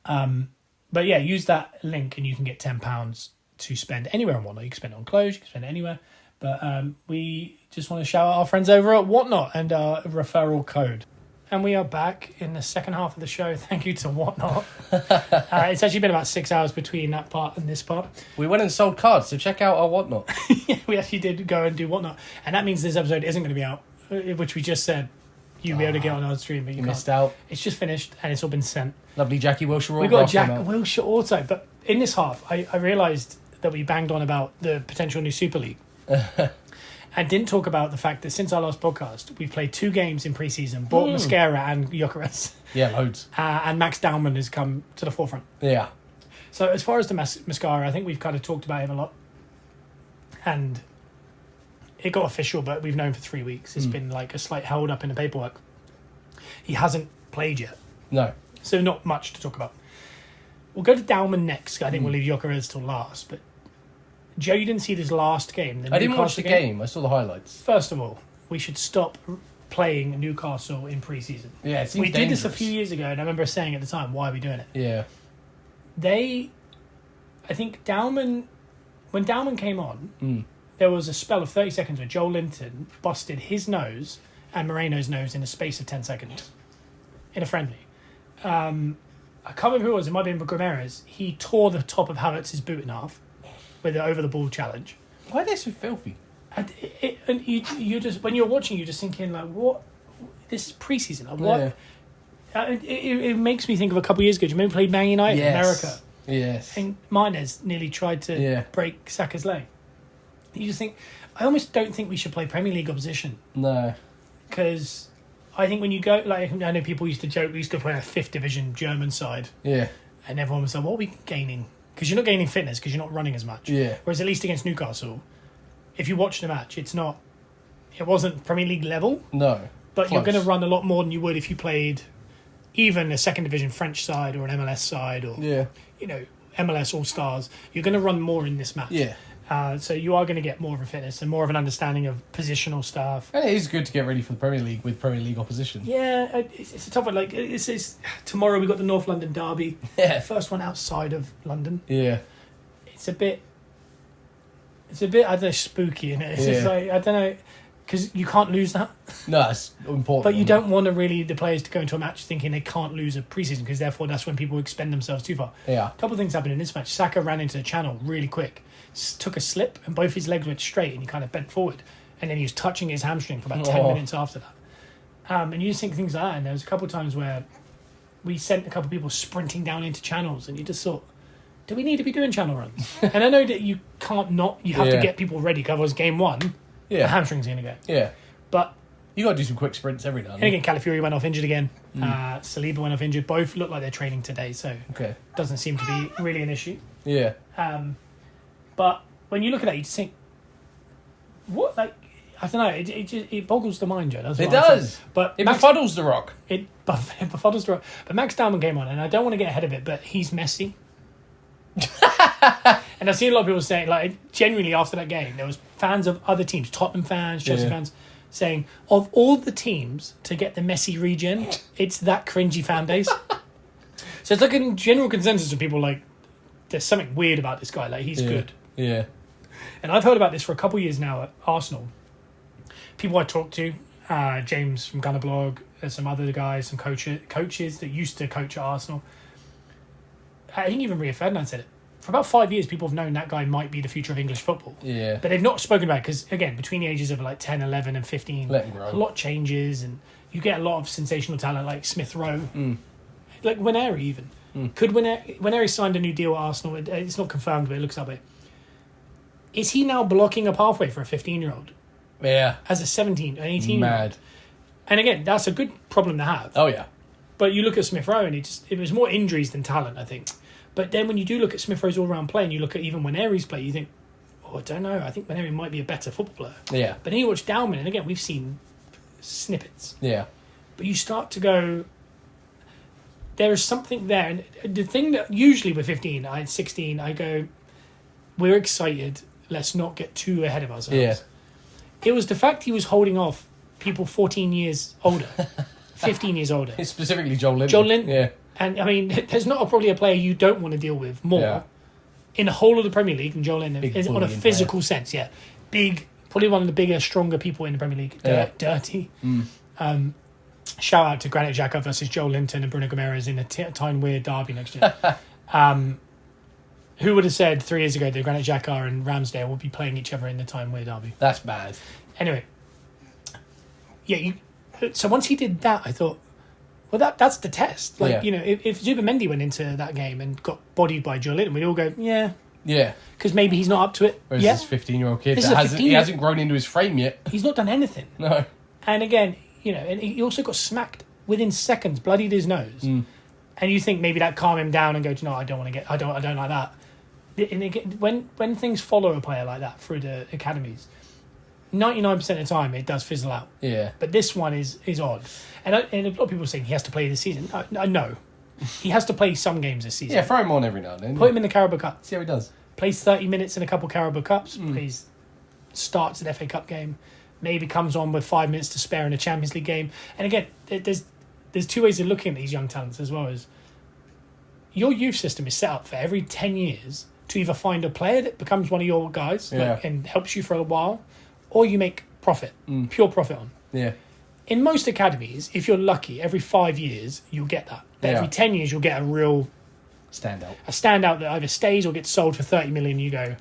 But yeah, use that link and you can get £10 to spend anywhere on Whatnot. You can spend it on clothes, you can spend it anywhere. But we just want to shout out our friends over at Whatnot and our referral code. And we are back in the second half of the show. Thank you to Whatnot. It's actually been about 6 hours between that part and this part. We went and sold cards, so check out our Whatnot. Yeah, we actually did go and do Whatnot. And that means this episode isn't going to be out, which we just said you'll be able to get on our stream, but you missed out. It's just finished and it's all been sent. Lovely Jackie Wilshere. We got a Jack Wilshere auto. But in this half, I realised that we banged on about the potential new Super League. And didn't talk about the fact that since our last podcast, we've played 2 games in pre-season, bought Mascara and Gyokeres. Yeah, loads. And Max Dowman has come to the forefront. Yeah. So as far as the Mascara, I think we've kind of talked about him a lot. And it got official, but we've known for 3 weeks. It's been like a slight hold up in the paperwork. He hasn't played yet. No. So not much to talk about. We'll go to Dowman next. I think we'll leave Gyokeres till last. But Joe, you didn't see this last game. I didn't watch the game. I saw the highlights. First of all, we should stop playing Newcastle in pre-season. Yeah, it seems we dangerous. did this a few years ago, and I remember saying at the time, why are we doing it? Yeah. I think when Dowman came on, there was a spell of 30 seconds where Joel Linton busted his nose and Moreno's nose in a space of 10 seconds in a friendly. I can't remember who it was. It might have been Gyokeres. He tore the top of Havertz's boot in half with the over the ball challenge. Why are they so filthy? And you just, when you're watching, you're just thinking like, what? This is preseason. Like, what? Yeah. It makes me think of a couple of years ago. Do you remember played Man United in America? Yes. And Martinez nearly tried to break Saka's leg. You just think, I almost don't think we should play Premier League opposition. No. Because I think when you go, like, I know people used to joke, we used to play a 5th division German side. Yeah. And everyone was like, what are we gaining? Because you're not gaining fitness because you're not running as much. Yeah. Whereas at least against Newcastle, if you watch the match, it wasn't Premier League level. No. But Close. you're going to run a lot more than you would if you played even a 2nd division French side or an MLS side or, MLS All-Stars. You're going to run more in this match. Yeah. So you are going to get more of a fitness and more of an understanding of positional stuff. And it is good to get ready for the Premier League with Premier League opposition. Yeah, it's a tough one. Like, it's tomorrow we've got the North London derby. Yeah. First one outside of London. Yeah. It's a bit, I don't know, spooky, isn't it? It's just like, I don't know. because you can't lose that. No, that's important. But you don't want the players to go into a match thinking they can't lose a preseason, because therefore that's when people expend themselves too far. Yeah. A couple of things happened in this match. Saka ran into the channel really quick, took a slip, and both his legs went straight, and he kind of bent forward, and then he was touching his hamstring for about 10 minutes after that. And you just think things like that. And there was a couple of times where we sent a couple of people sprinting down into channels, and you just thought, do we need to be doing channel runs? And I know that you can't not, you have to get people ready, because otherwise game one, the hamstring's going to go. Yeah. But you got to do some quick sprints every now and then. then. And again, Calafiori went off injured again. Saliba went off injured. Both look like they're training today, so doesn't seem to be really an issue. Yeah. But when you look at that, you just think, what, like, I don't know, it boggles the mind, Joe. That's what It does. But it befuddles the rock. It befuddles the rock. But Max Dowman came on, and I don't want to get ahead of it, but he's messy. And I've seen a lot of people saying, like, genuinely after that game, there was fans of other teams, Tottenham fans, Chelsea fans, saying, of all the teams to get the Messi regen, it's that cringy fan base. So it's like a general consensus of people, like, there's something weird about this guy. Like, he's good. Yeah. And I've heard about this for a couple of years now at Arsenal. People I talk to, James from Gunner Blog, there's some other guys, some coaches that used to coach at Arsenal. I think even Rio Ferdinand said it. For about 5 years, people have known that guy might be the future of English football. Yeah. But they've not spoken about it because, again, between the ages of like 10, 11 and 15, a lot changes, and you get a lot of sensational talent like Smith Rowe, like Winery even. Could Winery signed a new deal at Arsenal? It's not confirmed, but it looks that way. Is he now blocking a pathway for a 15-year-old? Yeah. As a 17, an 18-year-old? Mad. And again, that's a good problem to have. Oh, yeah. But you look at Smith Rowe, and it was more injuries than talent, I think. But then when you do look at Smith Rowe's all-round play, and you look at even Winery's play, you think, I don't know, I think Winery might be a better football player. Yeah. But then you watch Dowman, and again, we've seen snippets. Yeah. But you start to go, there is something there. And the thing that usually with 15, 16, I go, we're excited, let's not get too ahead of ourselves. Yeah. It was the fact he was holding off people 14 years older, 15 years older. It's specifically Joel Linton. Joel Linton. Yeah. And, I mean, there's not probably a player you don't want to deal with more in the whole of the Premier League than Joel Linton is on a physical sense, Big, probably one of the bigger, stronger people in the Premier League. Dirty. Shout out to Granit Xhaka versus Joel Linton and Bruno Gyokeres in the Tyne Weir derby next year. Who would have said 3 years ago that Granit Xhaka and Ramsdale would be playing each other in the Tyne Weir derby? That's bad. Anyway. So once he did that, I thought, well, that's the test. Like, if Zubimendi went into that game and got bodied by Joel Linton, we'd all go, Yeah. Because maybe he's not up to it. Whereas this 15-year-old kid he hasn't grown into his frame yet. He's not done anything. No. And again, and he also got smacked within seconds, bloodied his nose. And you think maybe that calm him down and go, no, I don't like that. And again, when things follow a player like that through the academies, 99% of the time it does fizzle out. Yeah. But this one is odd. And a lot of people are saying he has to play this season. No. He has to play some games this season. Yeah, throw him on every now and then. Put him in the Carabao Cup. See how he does. Plays 30 minutes in a couple Carabao Cups. Starts an FA Cup game. Maybe comes on with 5 minutes to spare in a Champions League game. And again, there's two ways of looking at these young talents as well. As your youth system is set up for every 10 years to either find a player that becomes one of your guys and helps you for a while, or you make profit, pure profit on. Yeah. In most academies, if you're lucky, every 5 years you'll get that. But every 10 years you'll get a real standout. A standout that either stays or gets sold for 30 million. You go,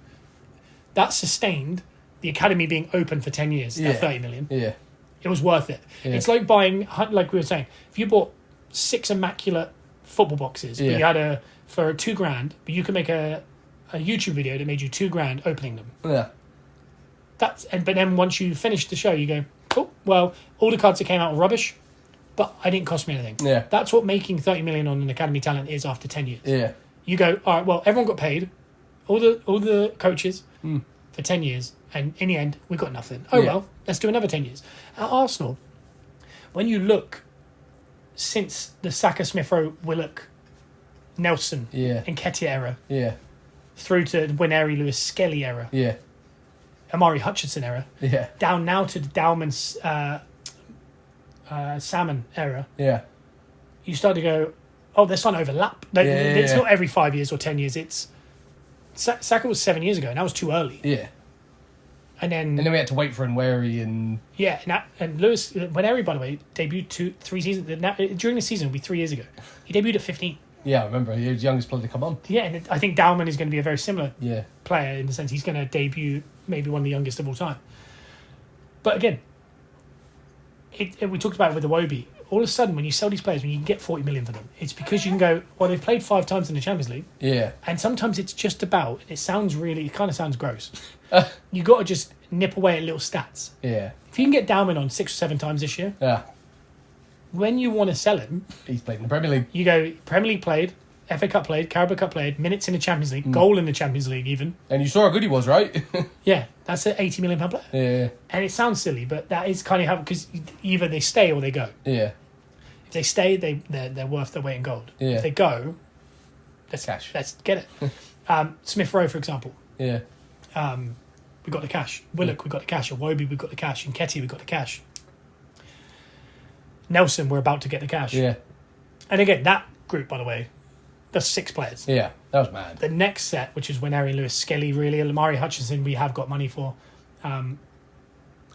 that's sustained the academy being open for 10 years, that 30 million. Yeah. It was worth it. Yeah. It's like buying, like we were saying, if you bought 6 immaculate football boxes, but you had for $2,000, but you could make a YouTube video that made you $2,000 opening them. Yeah. But then once you finish the show, you go, cool, well, all the cards that came out were rubbish, but it didn't cost me anything. Yeah. That's what making 30 million on an academy talent is after 10 years. Yeah. You go, all right, well, everyone got paid, all the coaches for 10 years, and in the end, we got nothing. Well, let's do another 10 years. At Arsenal, when you look since the Saka, Smith Rowe, Willock, Nelson, and Nketiah era, through to the Winery, Lewis, Skelly era, Amari Hutchinson era, down now to the Dowman, Salmon era, you start to go, oh, there's not overlap. It's not every 5 years or 10 years. It's Saka was 7 years ago, and that was too early. Yeah. And then we had to wait for Nweri and... Yeah, and Lewis, Waneri, by the way, debuted 3 seasons... During the season, it'll be 3 years ago. He debuted at 15. Yeah, I remember. He was the youngest player to come on. Yeah, and I think Dowman is going to be a very similar Yeah. player in the sense he's going to debut maybe one of the youngest of all time. But again, we talked about it with Iwobi. All of a sudden, when you sell these players, when you can get 40 million for them, it's because you can go, well, they've played 5 times in the Champions League. Yeah. And sometimes it's just about, it kind of sounds gross. You got to just nip away at little stats. Yeah. If you can get Dowman on 6 or 7 times this year, Yeah. when you want to sell him, He's played in the Premier League. you go Premier League played, FA Cup played, Carabao Cup played, minutes in the Champions League, goal in the Champions League even. And you saw how good he was, right? Yeah, that's an £80 million player. Yeah. And it sounds silly, but that is kind of how, because either they stay or they go. Yeah. If they stay, they're worth their weight in gold. Yeah. If they go, Cash. let's get it. Smith Rowe, for example. Yeah. We got the cash. Willock, we got the cash. Iwobi, we got the cash. And Nketiah, we got the cash. Nelson, we're about to get the cash. Yeah. And again, that group, by the way, that's 6 players. Yeah. That was mad. The next set, which is Waneri, Lewis, Skelly, really, Lamari Hutchinson, we have got money for. And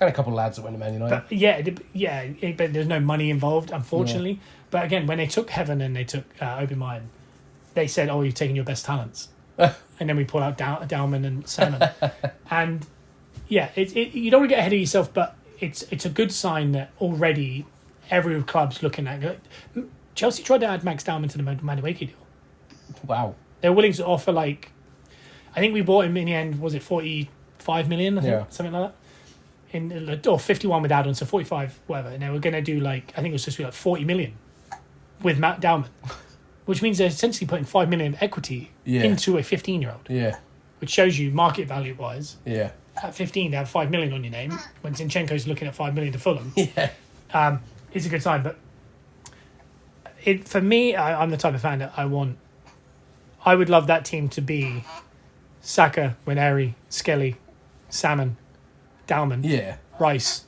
a couple of lads that went to Man United. But there's no money involved, unfortunately. Yeah. But again, when they took Heaven and they took Obi Mine, they said, "Oh, you're taking your best talents," and then we pull out Dowman and Salmon. And yeah, you don't want to get ahead of yourself, but it's a good sign that already every club's looking at. Chelsea tried to add Max Dowman to the Madueke deal. Wow. They're willing to offer I think we bought him in the end. Was it 45 million? I think something like that. Or 51 with add-ons, so 45, whatever. And they were going to do I think it was supposed to be 40 million with Matt Dowman, which means they're essentially putting 5 million of equity into a 15-year-old. Yeah. Which shows you market value wise. Yeah. At 15, to have 5 million on your name when Zinchenko's looking at 5 million to Fulham. Yeah. Is a good sign. But for me, I'm the type of fan that I would love that team to be Saka, Waneri, Skelly, Salmon, Dowman, Rice,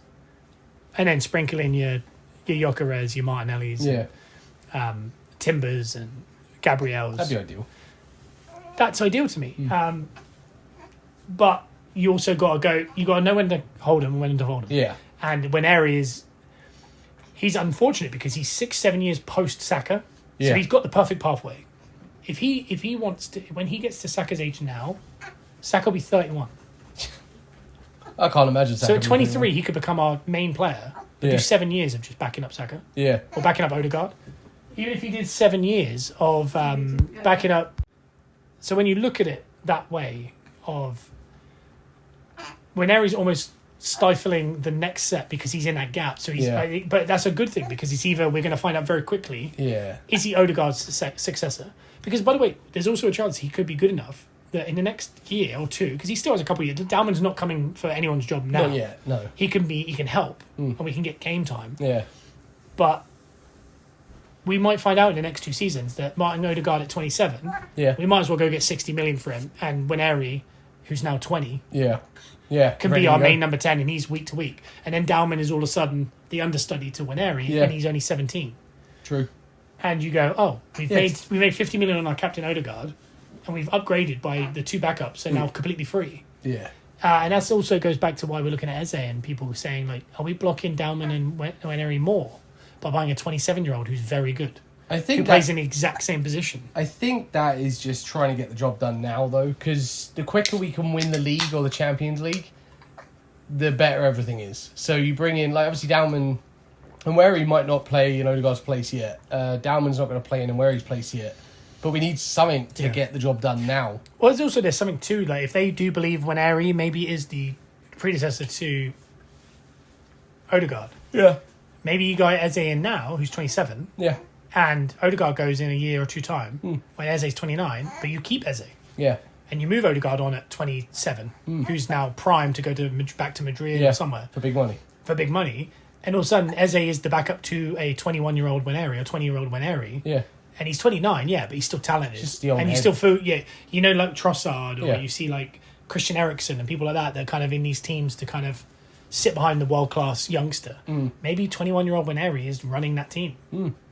and then sprinkle in your Gyokeres, your Martinellis, Timbers and Gabriels. That'd be ideal. That's ideal to me. But you also got to know when to hold him and when to hold him. Yeah. And Waneri he's unfortunate because he's 6-7 years post Saka, so he's got the perfect pathway. If he wants to, when he gets to Saka's age now, Saka will be 31. I can't imagine Saka. So at 23, he could become our main player. But do 7 years of just backing up Saka. Yeah. Or backing up Odegaard. Even if he did 7 years of backing up. So when you look at it that way, of Waneri's almost stifling the next set because he's in that gap. So but that's a good thing because it's either we're going to find out very quickly. Yeah. Is he Odegaard's successor? Because by the way, there's also a chance he could be good enough that in the next year or two, because he still has a couple of years. Dowman's not coming for anyone's job now. Not yet, no. He can help, and we can get game time. Yeah. But we might find out in the next 2 seasons that Martin Odegaard at 27, we might as well go get 60 million for him, and Waneri, who's now 20, can be our main number 10, and he's week to week. And then Dowman is all of a sudden the understudy to Waneri, and he's only 17. True. And you go, oh, we made 50 million on our captain Odegaard, and we've upgraded by the 2 backups, so now completely free. Yeah. And that also goes back to why we're looking at Eze and people saying, are we blocking Dowman and Waneri more by buying a 27-year-old who's very good? I think who plays in the exact same position. I think that is just trying to get the job done now, though, because the quicker we can win the league or the Champions League, the better everything is. So you bring in, obviously Dowman and Nweri might not play in Odegaard's place yet. Dowman's not going to play in Nweri's place yet. But we need something to get the job done now. Well, there's something too, if they do believe Waneri maybe is the predecessor to Odegaard. Yeah. Maybe you got Eze in now, who's 27. Yeah. And Odegaard goes in a year or 2 time when Eze's 29, but you keep Eze. Yeah. And you move Odegaard on at 27, who's now primed to go back to Madrid or somewhere. For big money. And all of a sudden, Eze is the backup to a 21-year-old Waneri or 20-year-old Waneri. Yeah. And he's 29, but he's still talented. Just the old and head. you still feel, like Trossard or you see Christian Eriksen and people like that are kind of in these teams to kind of sit behind the world-class youngster. Maybe 21-year-old Waneri is running that team.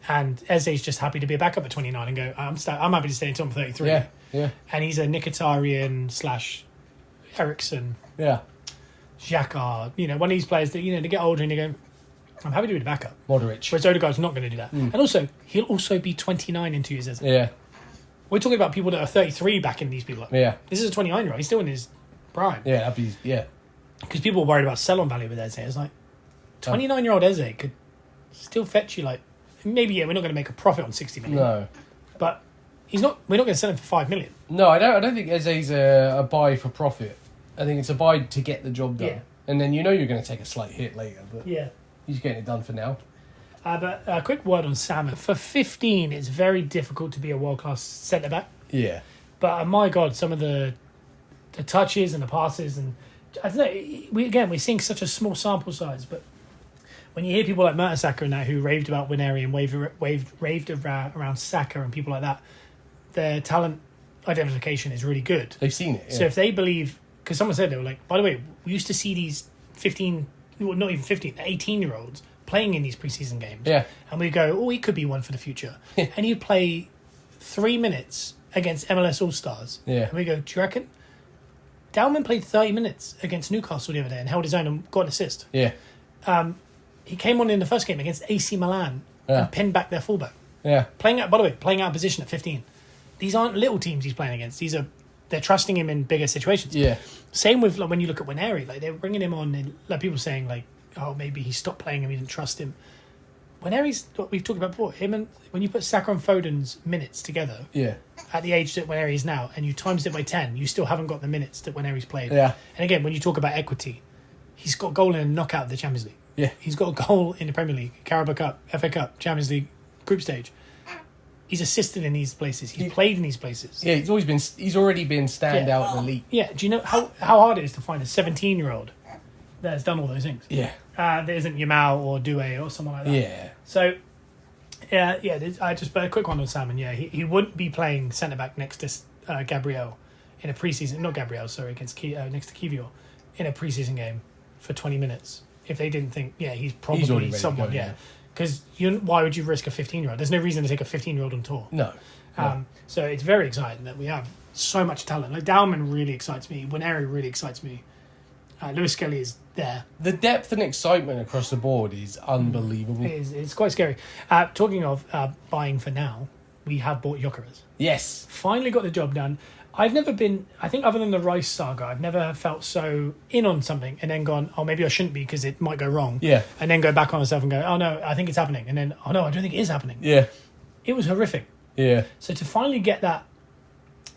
And Eze's just happy to be a backup at 29 and go, I'm happy to stay until I'm 33. Yeah. And he's a Mkhitaryan / Eriksen. Yeah. Xhaka, one of these players that, they get older and they go, I'm happy to be the backup. Modric. Whereas Odegaard's not going to do that. And also, he'll also be 29 in 2 years. Isn't he? Yeah. We're talking about people that are 33 backing these people up. Yeah. This is a 29-year-old. He's still in his prime. Yeah, Because people were worried about sell-on value with Eze. It's like, 29-year-old Eze could still fetch you maybe, we're not going to make a profit on 60 million. No. But we're not going to sell him for 5 million. No, I don't think Eze's a buy for profit. I think it's a buy to get the job done. Yeah. And then you're going to take a slight hit later, but Yeah. he's getting it done for now. But a quick word on Salmon. For 15, it's very difficult to be a world-class centre-back. Yeah. But my God, some of the touches and the passes, and I don't know. We're seeing such a small sample size, but when you hear people like Mertesacker and that who raved about Wineri and raved around Saka and people like that, their talent identification is really good. They've seen it. Yeah. So if they believe, because someone said, they were like, by the way, we used to see these 15, well, not even 15, 18-year-olds playing in these preseason games. Yeah. And we go, he could be one for the future. And he'd play 3 minutes against MLS All-Stars. Yeah. And we go, do you reckon? Dowman played 30 minutes against Newcastle the other day and held his own and got an assist. Yeah. He came on in the first game against AC Milan and pinned back their fullback. Yeah. Playing out of position at 15. These aren't little teams he's playing against. They're trusting him in bigger situations. Yeah. Same with when you look at Wineri, they're bringing him on, and people saying maybe he stopped playing him, he didn't trust him. Wineri's what we've talked about before. Him and when you put Saka and Foden's minutes together, Yeah. at the age that Wineri is now, and you times it by 10, you still haven't got the minutes that Wineri's played. Yeah. And again, when you talk about equity, he's got a goal in a knockout of the Champions League. Yeah. He's got a goal in the Premier League, Carabao Cup, FA Cup, Champions League, group stage. He's assisted in these places. He's played in these places. Yeah, he's already been standout in the league. Yeah. Do you know how hard it is to find a 17-year-old that has done all those things? Yeah. There isn't Yamal or Doué or someone like that. Yeah. So, I just a quick one on Salmon. Yeah, he wouldn't be playing centre back next to Gabriel in a preseason. Not Gabriel, sorry, next to Kivior in a preseason game for 20 minutes. If they didn't think, he's probably already ready to someone. go, Yeah, because why would you risk a 15-year-old? There's no reason to take a 15-year-old on tour. No. So it's very exciting that we have so much talent. Like Dowman really excites me. Wineri really excites me. Lewis Skelly is there. The depth and excitement across the board is unbelievable. It's quite scary. Talking of buying for now, we have bought Gyokeres. Yes. Finally got the job done. I've never been, I think other than the Rice saga, I've never felt so in on something and then gone, maybe I shouldn't be because it might go wrong. Yeah. And then go back on myself and go, no, I think it's happening. And then, no, I don't think it is happening. Yeah. It was horrific. Yeah. So to finally get that,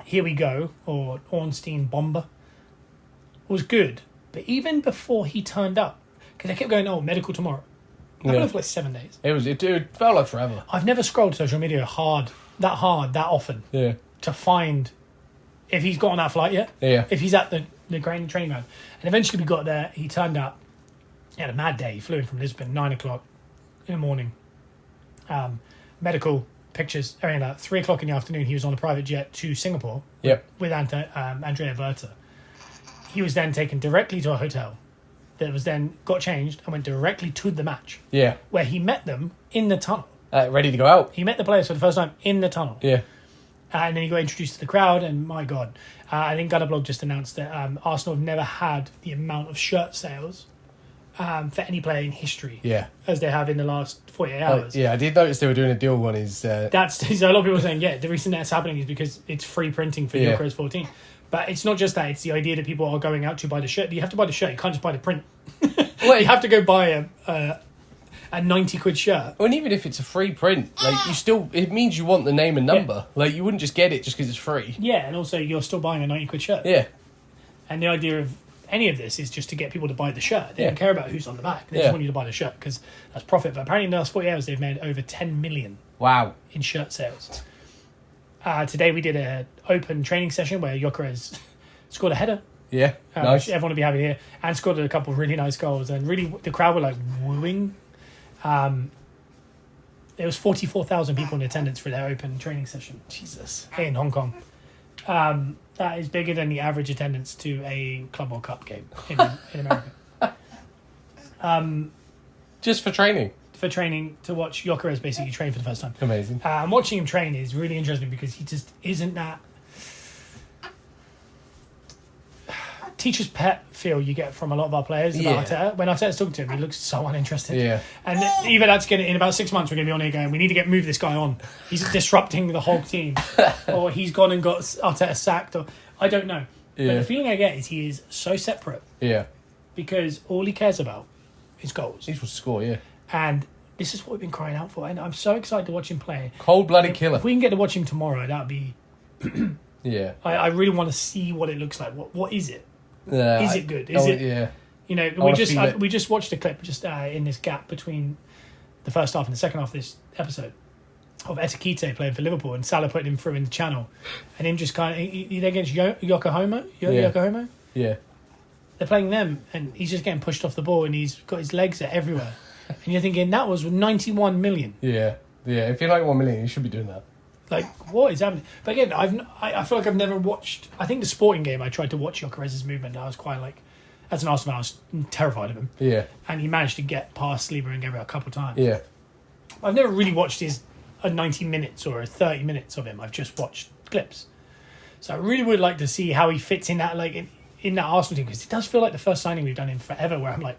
here we go, or Ornstein Bomber, was good. But even before he turned up, because I kept going, medical tomorrow. I've been for like 7 days. It felt like forever. I've never scrolled social media that often Yeah. to find if he's got on that flight yet. Yeah. If he's at the training ground. And eventually we got there, he turned up. He had a mad day. He flew in from Lisbon, 9 o'clock in the morning. Medical pictures, at 3 o'clock in the afternoon, he was on a private jet to Singapore with Andrea Berta. He was then taken directly to a hotel that was then got changed and went directly to the match. Yeah. Where he met them in the tunnel. Ready to go out. He met the players for the first time in the tunnel. Yeah. And then he got introduced to the crowd, and my God. I think Gunnerblog just announced that Arsenal have never had the amount of shirt sales for any player in history as they have in the last 48 hours. I did notice they were doing a deal on his... That's so a lot of people are saying, the reason that's happening is because it's free printing for Gyokeres 14. But it's not just that, it's the idea that people are going out to buy the shirt. You have to buy the shirt, you can't just buy the print. Well, you have to go buy a 90 quid shirt. Well, and even if it's a free print, it means you want the name and number. You wouldn't just get it just because it's free. Yeah, and also you're still buying a 90 quid shirt. Yeah. And the idea of any of this is just to get people to buy the shirt. They don't care about who's on the back. They just want you to buy the shirt because that's profit. But apparently in the last 40 hours, they've made over 10 million in shirt sales. Today we did an open training session where Gyokeres scored a header. Yeah, nice. Everyone will be happy here. And scored a couple of really nice goals. And really, the crowd were wooing. There was 44,000 people in attendance for their open training session. Jesus. In Hong Kong. That is bigger than the average attendance to a Club World Cup game in America. Just for training? For training, to watch Gyokeres basically train for the first time. Amazing. And watching him train is really interesting because he just isn't that teacher's pet feel you get from a lot of our players about Arteta. When Arteta's talking to him, he looks so uninterested. Yeah. And even that's going to, in about 6 months, we're going to be on here going, we need to move this guy on. He's disrupting the whole team. Or he's gone and got Arteta sacked. Or I don't know. Yeah. But the feeling I get is he is so separate. Yeah. Because all he cares about is goals. He just score, yeah. And this is what we've been crying out for. And I'm so excited to watch him play. Cold-blooded killer. If we can get to watch him tomorrow, that would be... Yeah. I really want to see what it looks like. What is it? Yeah. Is it good? Is it? Yeah. You know, we just watched a clip just in this gap between the first half and the second half of this episode of Etikite playing for Liverpool and Salah putting him through in the channel, and him just kind of they're against Yokohama. Yokohama. Yeah. They're playing them, and he's just getting pushed off the ball, and he's got his legs everywhere, and you're thinking that was 91 million. Yeah. Yeah. If you're 91 million, you should be doing that. Like, what is happening? But again, I feel like I've never watched... I think the sporting game, I tried to watch Gyokeres' movement. I was quite like... As an Arsenal fan, I was terrified of him. Yeah. And he managed to get past Saliba and Gabriel a couple of times. Yeah. I've never really watched a 90 minutes or a 30 minutes of him. I've just watched clips. So I really would like to see how he fits in that in that Arsenal team, because it does feel like the first signing we've done in forever where I'm like...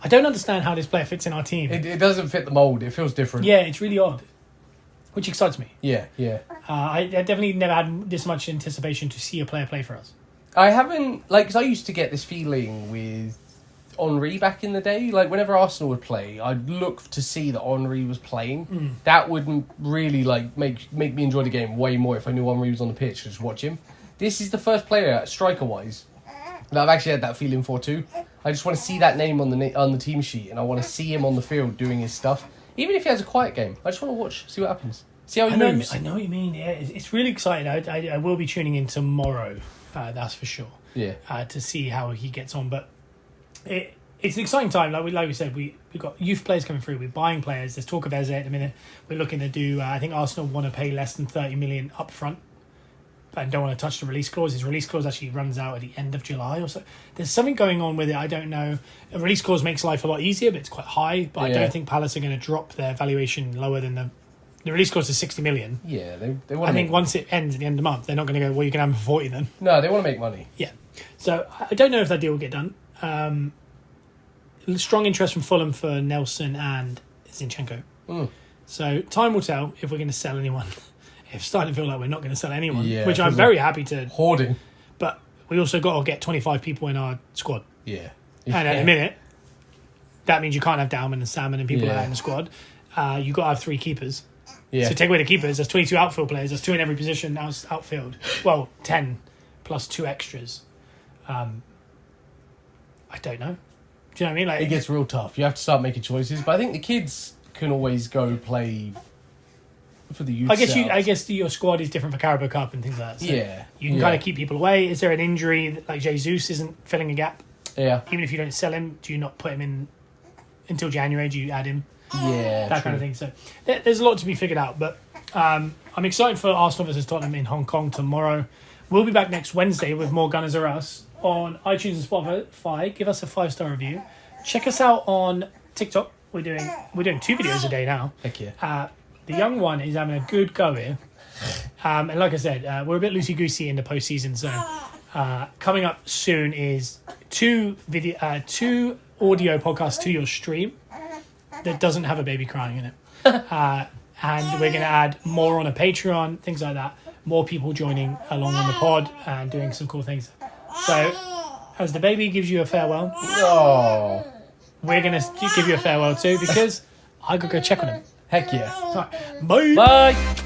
I don't understand how this player fits in our team. It doesn't fit the mould. It feels different. Yeah, it's really odd. Which excites me. Yeah, yeah. I definitely never had this much anticipation to see a player play for us. I haven't, because I used to get this feeling with Henry back in the day. Like, whenever Arsenal would play, I'd look to see that Henry was playing. That would really, make me enjoy the game way more if I knew Henry was on the pitch, just watch him. This is the first player, striker-wise, that I've actually had that feeling for too. I just want to see that name on the team sheet, and I want to see him on the field doing his stuff. Even if he has a quiet game, I just want to watch, see what happens. See how he moves. I know what you mean. Yeah, it's really exciting. I will be tuning in tomorrow, that's for sure. Yeah. To see how he gets on. But it's an exciting time. Like we said, we've got youth players coming through. We're buying players. There's talk of Eze at the minute. We're looking to do... I think Arsenal want to pay less than 30 million up front. And don't want to touch the release clause. His release clause actually runs out at the end of July or so. There's something going on with it. I don't know. A release clause makes life a lot easier, but it's quite high. But I don't think Palace are going to drop their valuation lower than the release clause is 60 million. Yeah, they want to. I think once it ends at the end of the month, they're not going to go, well, you can have him for 40 then. No, they want to make money. Yeah. So I don't know if that deal will get done. Strong interest from Fulham for Nelson and Zinchenko. So time will tell if we're going to sell anyone. It's starting to feel like we're not going to sell anyone, which I'm very happy to. Hoarding. But we also got to get 25 people in our squad. Yeah. And at the minute, that means you can't have Dowman and Salmon and people like that in the squad. You've got to have 3 keepers. Yeah. So take away the keepers, there's 22 outfield players. There's 2 in every position. Now it's outfield. Well, 10 plus 2 extras. I don't know. Do you know what I mean? Like, it gets real tough. You have to start making choices. But I think the kids can always go play for the youth. I guess your squad is different for Carabao Cup and things like that. So you can kind of keep people away. Is there an injury like Jesus isn't filling a gap? Yeah. Even if you don't sell him, do you not put him in until January? Do you add him? Yeah, that kind of thing. So there's a lot to be figured out. But I'm excited for Arsenal versus Tottenham in Hong Kong tomorrow. We'll be back next Wednesday with more Gunners Are Us on iTunes and Spotify. Give us a 5-star review. Check us out on TikTok. We're doing 2 videos a day now. Heck yeah. The young one is having a good go here. And like I said, we're a bit loosey-goosey in the postseason. So coming up soon is 2 audio podcasts to your stream that doesn't have a baby crying in it. And we're going to add more on a Patreon, things like that. More people joining along on the pod and doing some cool things. So as the baby gives you a farewell, we're going to give you a farewell too, because I got to go check on him. Heck yeah. Right. Bye. Bye.